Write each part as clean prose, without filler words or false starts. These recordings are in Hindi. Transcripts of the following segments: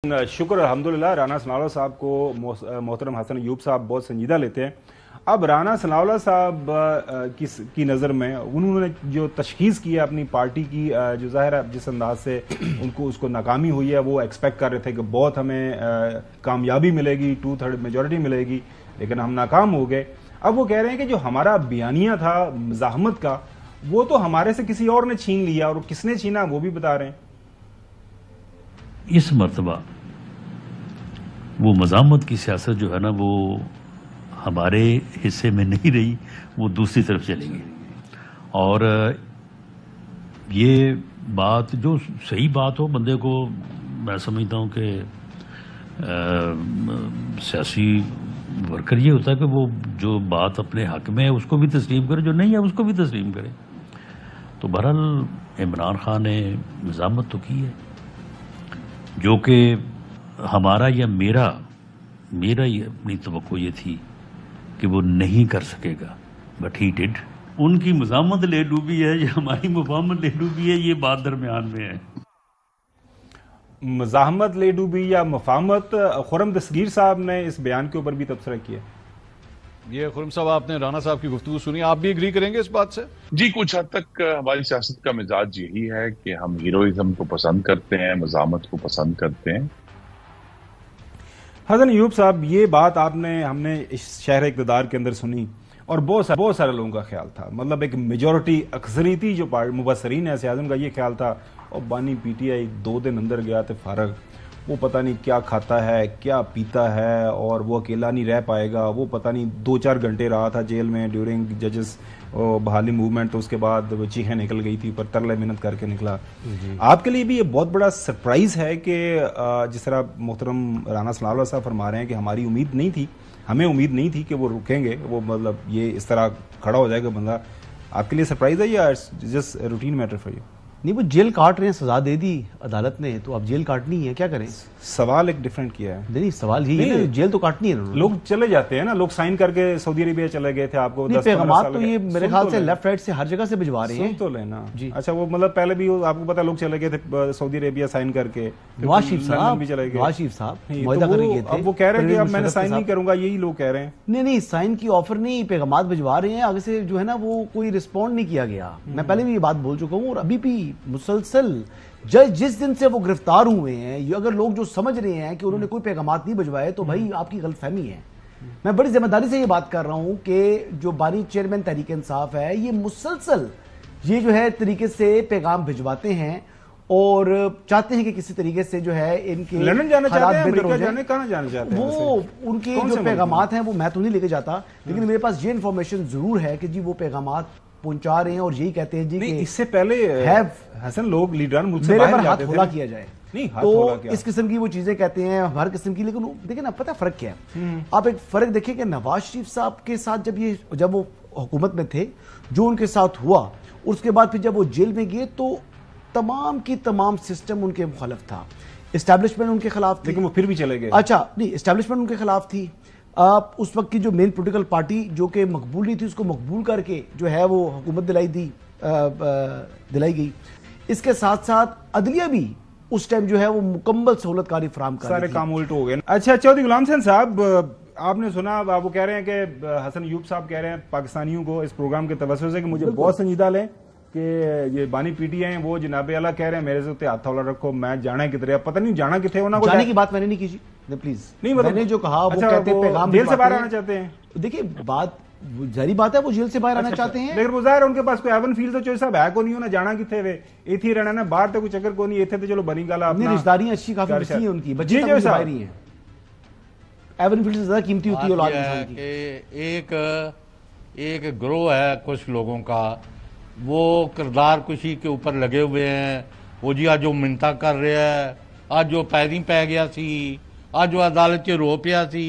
शुक्र अल्हम्दुलिल्लाह राना सनाउल्लाह साहब को मोहतरम हसन अयूब साहब बहुत संजीदा लेते हैं। अब राना सनाउल्लाह साहब की नज़र में उन्होंने जो तशखीस की है अपनी पार्टी की, जो ज़ाहिर है जिस अंदाज से उनको उसको नाकामी हुई है, वो एक्सपेक्ट कर रहे थे कि बहुत हमें कामयाबी मिलेगी, 2/3 मेजॉरिटी मिलेगी, लेकिन हम नाकाम हो गए। अब वो कह रहे हैं कि जो हमारा बयानिया था मज़ाहमत का, वो तो हमारे से किसी और ने छीन लिया, और किसने छीना वो भी बता रहे हैं। इस मर्तबा वो मज़ामत की सियासत जो है ना, वो हमारे हिस्से में नहीं रही, वो दूसरी तरफ चलेगी। और ये बात जो सही बात हो, बंदे को मैं समझता हूँ कि सियासी वर्कर ये होता है कि वो जो बात अपने हक में है उसको भी तस्लीम करे, जो नहीं है उसको भी तस्लीम करे। तो बहरहाल इमरान खान ने मज़ामत तो की है, जो कि हमारा या मेरा ही अपनी तवक्को ये थी कि वो नहीं कर सकेगा, बट ही डिड। उनकी मज़ामत ले डूबी है या हमारी मुफाहमत ले डूबी है, ये बात दरमियान में है। मज़ाहमत ले डूबी या मुफाहमत, खुर्रम दस्तगीर साहब ने इस बयान के ऊपर भी तबसरा किया। ये खुर्रम साहब, आपने राना साहब की गुफ्तगू सुनी, आप भी एग्री करेंगे इस बात से? जी, कुछ हद तक हमारी सियासत का मिजाज यही है कि हम हीरोइज्म को पसंद करते हैं, मज़ामत को पसंद करते हैं। हसन अयूब साहब, ये बात हमने इस शहर इक़्तिदार के अंदर सुनी, और बहुत सारे लोगों का ख्याल था, मतलब एक मेजॉरिटी अक्सरियती जो मुबसरीन है सियासत का, ये ख्याल था और बानी पीटीआई 2 दिन अंदर गया तो फारग, वो पता नहीं क्या खाता है क्या पीता है, और वो अकेला नहीं रह पाएगा। वो पता नहीं 2-4 घंटे रहा था जेल में ड्यूरिंग जजेस बहाली मूवमेंट, तो उसके बाद वो चीखें निकल गई थी, पर तरले मिन्नत करके निकला। आपके लिए भी ये बहुत बड़ा सरप्राइज है कि जिस तरह मोहतरम राना सनाउल्लाह साहब फरमा रहे हैं कि हमारी उम्मीद नहीं थी, हमें उम्मीद नहीं थी कि वो रुकेंगे, वो मतलब ये इस तरह खड़ा हो जाएगा बंदा। आपके लिए सरप्राइज है या just routine matter for you? नहीं, वो जेल काट रहे हैं, सजा दे दी अदालत ने, तो अब जेल काटनी है, क्या करें? सवाल एक डिफरेंट किया है। नहीं, सवाल ही है, जेल तो काटनी है। लोग चले जाते हैं ना, लोग साइन करके सऊदी अरेबिया चले गए थे, आपको पैगाम तो ये मेरे ख्याल से लेफ्ट राइट से हर जगह से भिजवा रहे हैं। तो लेना जी। अच्छा, वो मतलब पहले भी आपको पता लोग चले गए थे सऊदी अरेबिया साइन करके, नवाज शरीफ साहब भी चले गए। नवाज शरीफ साहब अब वो कह रहे हैं कि अब मैंने साइन नहीं करूंगा, यही लोग कह रहे हैं। नहीं, साइन की ऑफर नहीं, पैगाम भिजवा रहे हैं, आगे से जो है ना वो कोई रिस्पॉन्ड नहीं किया गया। मैं पहले भी ये बात बोल चुका हूँ, और अभी भी मुसलसल जिस दिन से वो गिरफ्तार हुए हैं, अगर लोग जो समझ रहे हैं कि उन्होंने कोई पैगामात नहीं भिजवाए, तो भाई आपकी गलतफहमी है। मैं बड़ी जिम्मेदारी से ये बात कर रहा हूं कि जो बानी चेयरमैन तहरीक इंसाफ है, ये मुसलसल ये जो है तरीके से पैगाम भिजवाते हैं और चाहते हैं कि किसी तरीके से जो है इनके लंदन जाना चाहते हैं, अमेरिका जाने, कहां जाना चाहते हैं वो उनके जो पैगामात हैं वो मैं तो नहीं लेके जाता, लेकिन मेरे पास ये इंफॉर्मेशन जरूर है कि जी वो पैगामात पहुंचा रहे हैं और यही कहते हैं जी नहीं, इससे पहले हसन लोग लीडर मुल्क से मेरे पर हाथ खुला किया जाए, नहीं तो इस किस्म की वो चीजें कहते हैं हर किस्म की। लेकिन देखिए ना, पता फर्क क्या है? आप एक फर्क देखिए कि नवाज शरीफ साहब के साथ जब वो हुकूमत में थे, जो उनके साथ हुआ, उसके बाद फिर जब वो जेल में गए तो तमाम की तमाम सिस्टम उनके मुखालिफ था, एस्टैब्लिशमेंट उनके खिलाफ थी, लेकिन वो फिर भी चले गए। अच्छा नहीं, एस्टैब्लिशमेंट उनके खिलाफ थी। उस वक्त की जो मेन पॉलिटिकल पार्टी जो कि मकबूल नहीं थी, उसको मकबूल करके जो है वो हुकूमत दिलाई गई। इसके साथ साथ अदलिया भी उस टाइम जो है वो मुकम्मल सहूलतकारी फराम कर, सारे काम उल्ट हो गए। अच्छा, चौधरी गुलाम हुसैन साहब, आपने सुना, आप वो कह रहे हैं कि हसन अयूब साहब कह रहे हैं पाकिस्तानियों को इस प्रोग्राम के तवज्जो से कि मुझे बहुत संजीदा लें कि ये बानी पीटीआई हैं, वो जनाबे अला कह रहे हैं मेरे से हाथ हौला रखो, मैं जाना किधरे, पता नहीं जाना किथे होना, जाने की बात मैंने नहीं की जी, प्लीज नहीं, मतलब मैंने जो कहा वो कहते हैं पैगाम जेल से बाहर आना चाहते हैं। देखिए बात जारी बात है, वो जेल से बाहर आना चाहते हैं, लेकिन वो जाहिर है उनके पास कोई एवन फील तो चोई साहब है को नहीं होना, जाना किथे वे इथे रहना ना, बाहर तो कोई चक्कर को नहीं, इथे तो चलो बनी गल अपनी रिश्तेदारियां अच्छी काफी अच्छी हैं उनकी, बच्चे तक बाहर ही हैं। एवन फील्ड से ज्यादा कीमती होती है औलाद इंसान की। एक ग्रोह है कुछ लोगों का, वो किरदार कुशी के ऊपर लगे हुए हैं। वो जी आज जो मिन्नता कर रहे हैं, आज जो पैरी पै गया सी, आज जो अदालत के रो पिया सी,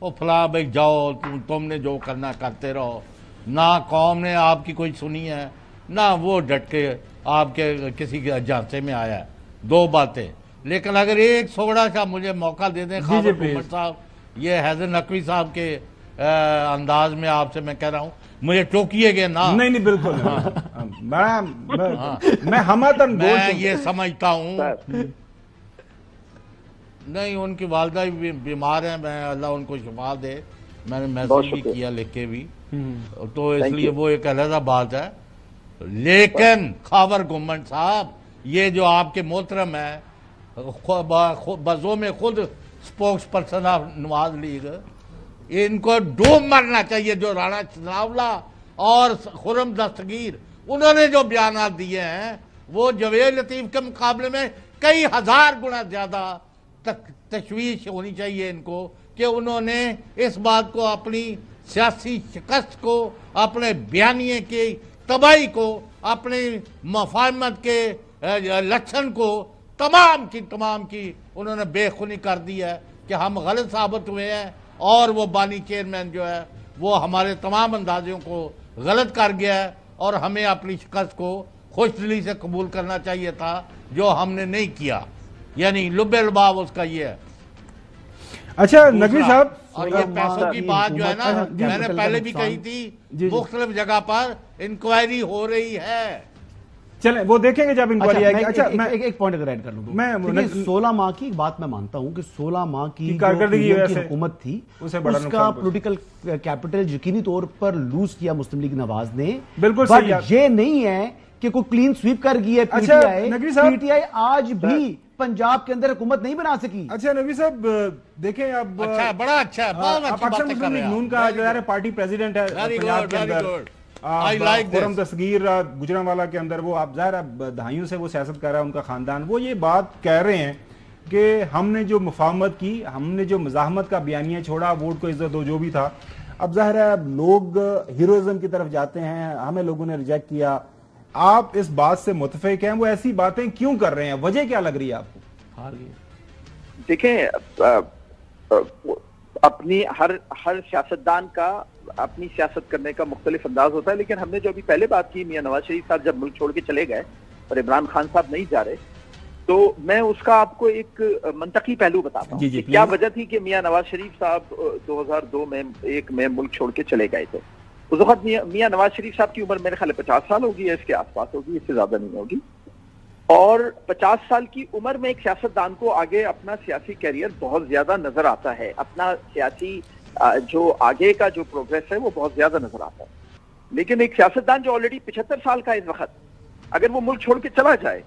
वो फला भाई जाओ तुमने जो करना करते रहो। ना कौम ने आपकी कोई सुनी है, ना वो डट के आपके किसी के झांसे में आया है। 2 बातें, लेकिन अगर एक सोड़ा सा मुझे मौका दे दें खाबर उमर साहब, ये हैदर नकवी साहब के अंदाज में आपसे मैं कह रहा हूँ, मुझे टोकिएगा ना। नहीं बिल्कुल। मैं हमतन मैं ये समझता हूँ नहीं, उनकी वालदा भी बीमार हैं, मैं अल्लाह उनको शिफा दे, मैंने बहुत मैसेज भी शुक्रिया। किया लिख के भी, तो इसलिए वो एक अलग बात है। लेकिन खावर गवर्नमेंट साहब, ये जो आपके मोहतरम है बजो में खुद spokes person of Nawaz league, इनको डूब मरना चाहिए। जो राणा सनाउल्लाह और खुर्रम दस्तगीर उन्होंने जो बयान दिए हैं वो जवेद लतीफ के मुकाबले में कई हजार गुना ज्यादा तशवीश होनी चाहिए इनको, कि उन्होंने इस बात को, अपनी सियासी शिकस्त को, अपने बयानिए की तबाही को, अपनी मफाहमत के लक्षण को तमाम की उन्होंने बेखुनी कर दी है कि हम गलत साबित हुए हैं, और वो बानी चेयरमैन जो है वो हमारे तमाम अंदाजों को गलत कर गया है, और हमें अपनी शिकस्त को खुशदिली से कबूल करना चाहिए था, जो हमने नहीं किया। यानी लुब्बे लुबाब उसका ये है। अच्छा नकवी साहब, और ये पैसों की बात जो है ना, जी, मैंने जी, पहले जी, भी जी, कही जी। थी, मुख्तलिफ जगह पर इंक्वायरी हो रही है। चलें वो देखेंगे जब इंक्वायरी आएगी। अच्छा मैं एक पॉइंट अगर ऐड कर लूं, मैं 16 माह की एक बात मैं मानता हूं कि 16 माह की कारकर्दगी जो वैसे हुकूमत थी उसे बड़ा उसका नुकसान पॉलिटिकल कैपिटल यकीनी तौर पर लूज किया मुस्लिम लीग नवाज ने। बिल्कुल बट सही है। ये नहीं है कि कोई क्लीन स्वीप कर गई है अच्छा, पीटीआई। नकवी साहब, पीटीआई आज भी पंजाब के अंदर हुकूमत नहीं बना सकी। अच्छा नकवी साहब देखें अब अच्छा है, बड़ा अच्छा है, बहुत अच्छी पाकिस्तान बातें कर मुस्लिम रहे लीग हैं। नून का जो है पार्टी प्रेसिडेंट है Very पंजाब good, के very अंदर, good. I like this. Khurram Dastgir Gujranwala के अंदर, वो आप ज़ाहिर है दहाइयों से वो सियासत कर रहा है उनका खानदान, वो ये बात कह रहे हैं कि हमने जो मुफाहमत की, हमने जो मज़ाहमत का बयानिया छोड़ा, वोट को इज्जत दो, जो भी था, अब जाहिर है लोग हीरोइज्म की तरफ जाते हैं, हमें लोगों ने रिजेक्ट किया। आप इस बात से मुतफिक हैं? वो ऐसी बातें क्यों कर रहे हैं? वजह क्या लग रही है आपको? देखें, अपनी हर सियासतदान का अपनी सियासत करने का मुख्तलिफ अंदाज होता है, लेकिन हमने जो अभी पहले बात की, मियां नवाज शरीफ साहब जब मुल्क छोड़ के चले गए और इमरान खान साहब नहीं जा रहे, तो मैं उसका आपको एक मंतकी पहलू बताता हूँ कि क्या वजह थी कि मियां नवाज शरीफ साहब 2002 में 1 में मुल्क छोड़ के चले गए थे। उस वक्त मियां नवाज शरीफ साहब की उम्र मेरे ख्याल 50 साल होगी या इसके आसपास होगी, इससे ज्यादा नहीं होगी। और 50 साल की उम्र में एक सियासतदान को आगे अपना सियासी कैरियर बहुत ज्यादा नजर आता है, अपना सियासी जो आगे का जो प्रोग्रेस है वो बहुत ज्यादा नजर आता है। लेकिन एक सियासतदान जो ऑलरेडी 75 साल का इस वक्त, अगर वो मुल्क छोड़ के चला जाए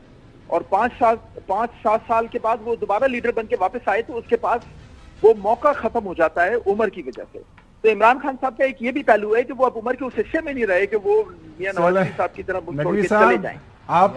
और 5-7 साल के बाद वो दोबारा लीडर बन के वापस आए, तो उसके पास वो मौका खत्म हो जाता है उम्र की वजह से। तो इमरान खान साहब का एक ये भी पहलू है कि वो अब उम्र के उस हिस्से में नहीं रहे कि वो मियां नवाज शरीफ साहब की तरह मुल्क छोड़ के चले जाएं। आप